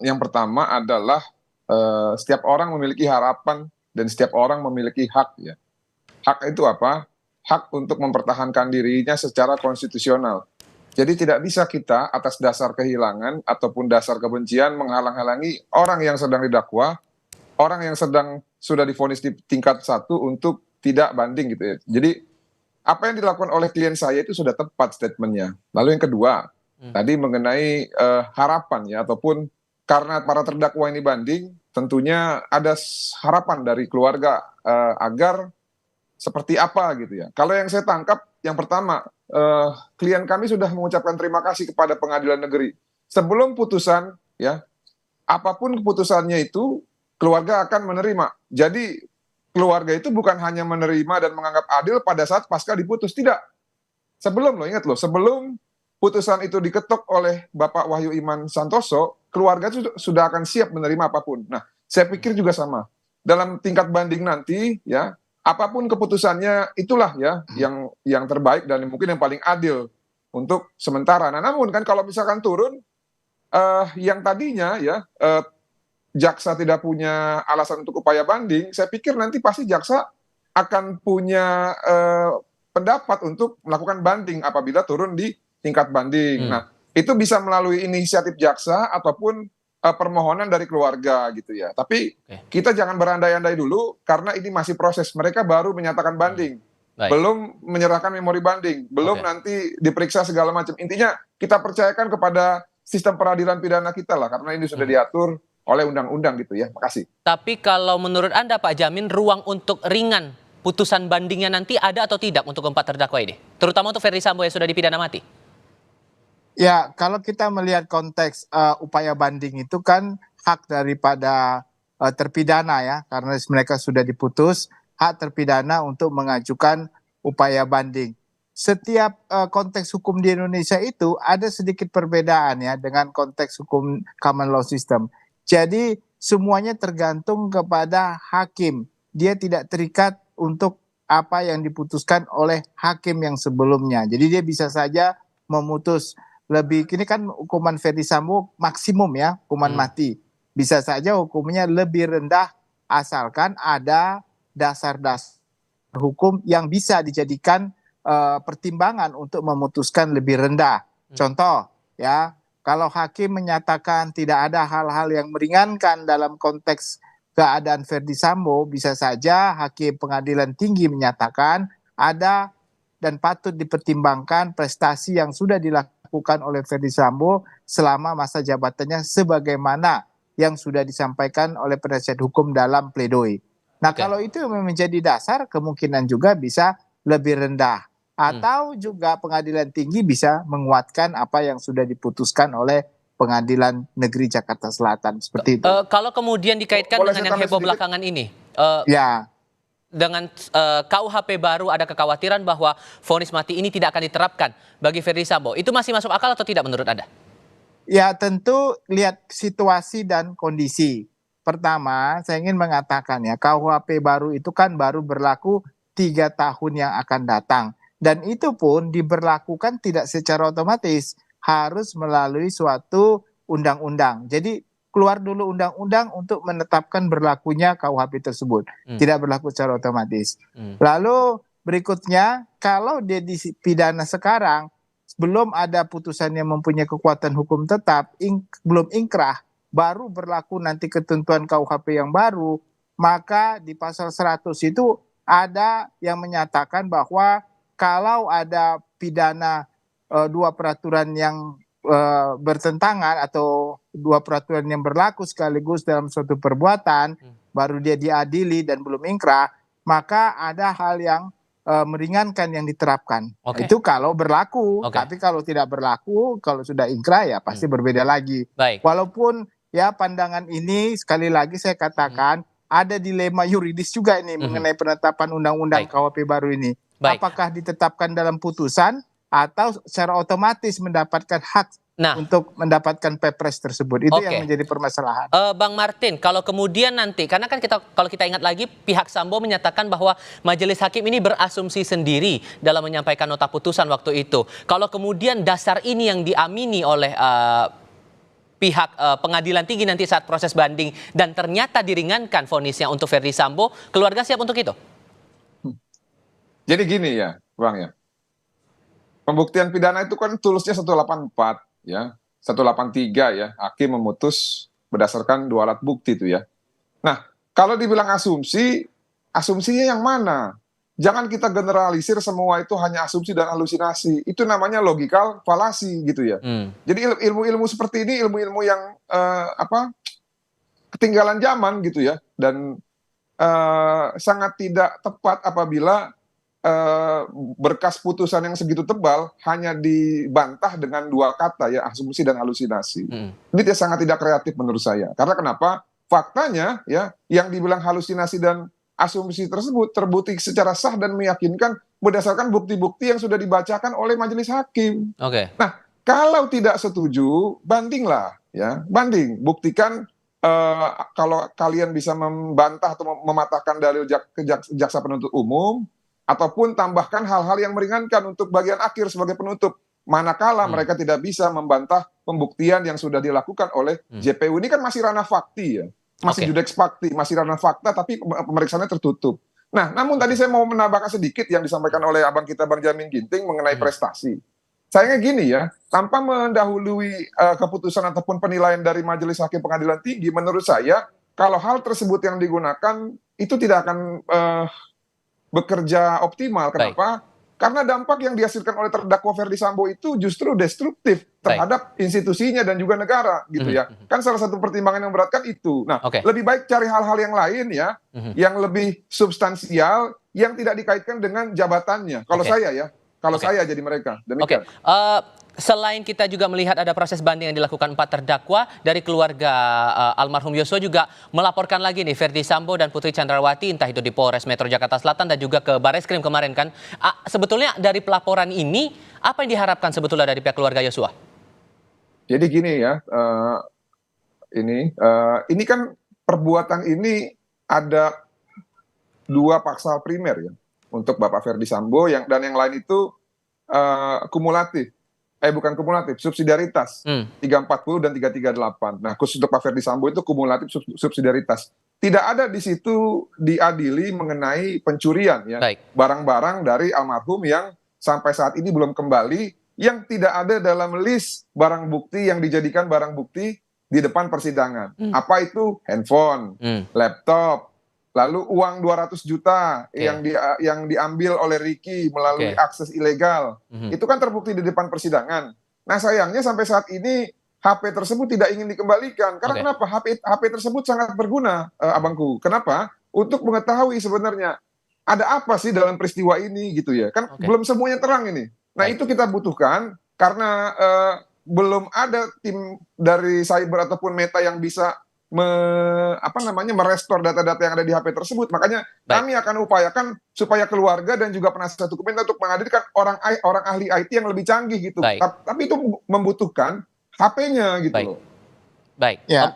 Yang pertama adalah setiap orang memiliki harapan dan setiap orang memiliki hak ya. Hak itu apa? Hak untuk mempertahankan dirinya secara konstitusional. Jadi tidak bisa kita atas dasar kehilangan ataupun dasar kebencian menghalang-halangi orang yang sedang didakwa, orang yang sudah divonis di tingkat 1 untuk tidak banding gitu ya. Jadi apa yang dilakukan oleh klien saya itu sudah tepat statementnya. Lalu yang kedua, tadi mengenai harapan ya, ataupun karena para terdakwa ini banding, tentunya ada harapan dari keluarga agar seperti apa gitu ya. Kalau yang saya tangkap, yang pertama, klien kami sudah mengucapkan terima kasih kepada pengadilan negeri. Sebelum putusan, ya, apapun keputusannya itu, keluarga akan menerima. Jadi keluarga itu bukan hanya menerima dan menganggap adil pada saat pasca diputus, tidak. Sebelum loh, ingat loh, sebelum putusan itu diketok oleh Bapak Wahyu Iman Santoso, keluarga itu sudah akan siap menerima apapun. Nah, saya pikir juga sama. Dalam tingkat banding nanti, ya, apapun keputusannya itulah ya yang terbaik dan mungkin yang paling adil untuk sementara. Nah, namun kan kalau misalkan turun, yang tadinya ya jaksa tidak punya alasan untuk upaya banding, saya pikir nanti pasti jaksa akan punya pendapat untuk melakukan banding apabila turun di tingkat banding. Nah, itu bisa melalui inisiatif jaksa ataupun permohonan dari keluarga gitu ya. Tapi kita jangan berandai-andai dulu karena ini masih proses. Mereka baru menyatakan banding. Belum menyerahkan memori banding, belum nanti diperiksa segala macam. Intinya kita percayakan kepada sistem peradilan pidana kita lah, karena ini sudah diatur oleh undang-undang gitu ya. Makasih. Tapi kalau menurut Anda Pak Jamin, ruang untuk ringan putusan bandingnya nanti ada atau tidak untuk keempat terdakwa ini? Terutama untuk Ferdy Sambo yang sudah dipidana mati. Ya, kalau kita melihat konteks upaya banding itu kan hak daripada terpidana ya, karena mereka sudah diputus, hak terpidana untuk mengajukan upaya banding. Setiap konteks hukum di Indonesia itu ada sedikit perbedaan ya dengan konteks hukum common law system. Jadi semuanya tergantung kepada hakim. Dia tidak terikat untuk apa yang diputuskan oleh hakim yang sebelumnya. Jadi dia bisa saja memutus lebih, ini kan hukuman Ferdy Sambo maksimum ya, hukuman mati. Bisa saja hukumnya lebih rendah asalkan ada dasar-dasar hukum yang bisa dijadikan pertimbangan untuk memutuskan lebih rendah. Contoh ya, kalau hakim menyatakan tidak ada hal-hal yang meringankan dalam konteks keadaan Ferdy Sambo, bisa saja hakim pengadilan tinggi menyatakan ada dan patut dipertimbangkan prestasi yang sudah dilakukan oleh Ferdy Sambo selama masa jabatannya sebagaimana yang sudah disampaikan oleh penasihat hukum dalam pledoi. Nah, kalau itu menjadi dasar, kemungkinan juga bisa lebih rendah. Atau juga pengadilan tinggi bisa menguatkan apa yang sudah diputuskan oleh Pengadilan Negeri Jakarta Selatan, seperti itu. Kalau kemudian dikaitkan dengan yang heboh belakangan ini, ya, dengan KUHP baru ada kekhawatiran bahwa vonis mati ini tidak akan diterapkan bagi Ferdy Sambo. Itu masih masuk akal atau tidak menurut Anda? Ya, tentu lihat situasi dan kondisi. Pertama, saya ingin mengatakan ya, KUHP baru itu kan baru berlaku 3 tahun yang akan datang. Dan itu pun diberlakukan tidak secara otomatis, harus melalui suatu undang-undang. Jadi keluar dulu undang-undang untuk menetapkan berlakunya KUHP tersebut. Tidak berlaku secara otomatis. Lalu berikutnya, kalau dia dipidana sekarang, belum ada putusan yang mempunyai kekuatan hukum tetap, belum ingkrah, baru berlaku nanti ketentuan KUHP yang baru, maka di pasal 100 itu ada yang menyatakan bahwa kalau ada pidana dua peraturan yang bertentangan atau dua peraturan yang berlaku sekaligus dalam suatu perbuatan, baru dia diadili dan belum ingkrah, maka ada hal yang meringankan yang diterapkan. Itu kalau berlaku, tapi kalau tidak berlaku, kalau sudah ingkrah ya pasti berbeda lagi. Walaupun ya pandangan ini sekali lagi saya katakan ada dilema yuridis juga ini mengenai penetapan undang-undang KUHP baru ini. Apakah ditetapkan dalam putusan atau secara otomatis mendapatkan hak untuk mendapatkan Perpres tersebut. Itu yang menjadi permasalahan. Bang Martin, kalau kemudian nanti, karena kan kalau kita ingat lagi, pihak Sambo menyatakan bahwa majelis hakim ini berasumsi sendiri dalam menyampaikan nota putusan waktu itu. Kalau kemudian dasar ini yang diamini oleh pihak pengadilan tinggi nanti saat proses banding dan ternyata diringankan vonisnya untuk Verdi Sambo, keluarga siap untuk itu? Jadi gini ya, Bang ya. Pembuktian pidana itu kan tulisnya 184 ya. 183 ya. Hakim memutus berdasarkan 2 alat bukti itu ya. Nah, kalau dibilang asumsi, asumsinya yang mana? Jangan kita generalisir semua itu hanya asumsi dan halusinasi. Itu namanya logical fallacy gitu ya. Jadi ilmu-ilmu seperti ini ilmu-ilmu yang ketinggalan zaman gitu ya, dan sangat tidak tepat apabila berkas putusan yang segitu tebal hanya dibantah dengan 2 kata ya, asumsi dan halusinasi. Ini sangat tidak kreatif menurut saya. Karena kenapa? Faktanya ya, yang dibilang halusinasi dan asumsi tersebut terbukti secara sah dan meyakinkan berdasarkan bukti-bukti yang sudah dibacakan oleh majelis hakim. Nah, kalau tidak setuju, bandinglah ya, banding, buktikan. Kalau kalian bisa membantah atau mematahkan dalil jaksa penuntut umum, ataupun tambahkan hal-hal yang meringankan untuk bagian akhir sebagai penutup. Manakala mereka tidak bisa membantah pembuktian yang sudah dilakukan oleh JPU. Ini kan masih ranah fakti ya. Masih judeks fakti, masih ranah fakta, tapi pemeriksaannya tertutup. Nah, namun tadi saya mau menambahkan sedikit yang disampaikan oleh abang kita Bang Jamin Ginting mengenai prestasi. Sayangnya gini ya, tanpa mendahului keputusan ataupun penilaian dari Majelis Hakim Pengadilan Tinggi, menurut saya kalau hal tersebut yang digunakan itu tidak akan bekerja optimal. Kenapa? Karena dampak yang dihasilkan oleh terdakwa Verdi Sambo itu justru destruktif terhadap institusinya dan juga negara gitu ya. Kan salah satu pertimbangan yang berat kan itu. Nah, lebih baik cari hal-hal yang lain ya, yang lebih substansial, yang tidak dikaitkan dengan jabatannya. Kalau saya ya, kalau saya jadi mereka. Demikian. Selain kita juga melihat ada proses banding yang dilakukan 4 terdakwa, dari keluarga almarhum Yosua juga melaporkan lagi nih Verdi Sambo dan Putri Chandrawati, entah itu di Polres Metro Jakarta Selatan dan juga ke Barreskrim kemarin kan. Sebetulnya dari pelaporan ini, apa yang diharapkan sebetulnya dari pihak keluarga Yosua? Jadi gini ya, ini kan perbuatan ini ada 2 pasal primer ya untuk Bapak Verdi Sambo, dan yang lain itu kumulatif. Bukan kumulatif, subsidiaritas. 340 dan 338. Nah, khusus untuk Pak Verdi Sambo itu kumulatif subsidiaritas. Tidak ada di situ diadili mengenai pencurian ya, barang-barang dari almarhum yang sampai saat ini belum kembali, yang tidak ada dalam list barang bukti yang dijadikan barang bukti di depan persidangan. Apa itu? Handphone, laptop, lalu uang 200 juta yang diambil oleh Ricky melalui akses ilegal. Itu kan terbukti di depan persidangan. Nah, sayangnya sampai saat ini HP tersebut tidak ingin dikembalikan. Karena kenapa? HP tersebut sangat berguna, abangku. Kenapa? Untuk mengetahui sebenarnya ada apa sih dalam peristiwa ini gitu ya. Kan belum semuanya terang ini. Nah, itu kita butuhkan karena belum ada tim dari cyber ataupun Meta yang bisa merestore data-data yang ada di HP tersebut. Makanya kami akan upayakan supaya keluarga dan juga penasihat hukum untuk menghadirkan orang ahli IT yang lebih canggih gitu. Tapi itu membutuhkan HP-nya gitu loh. Baik. Ya,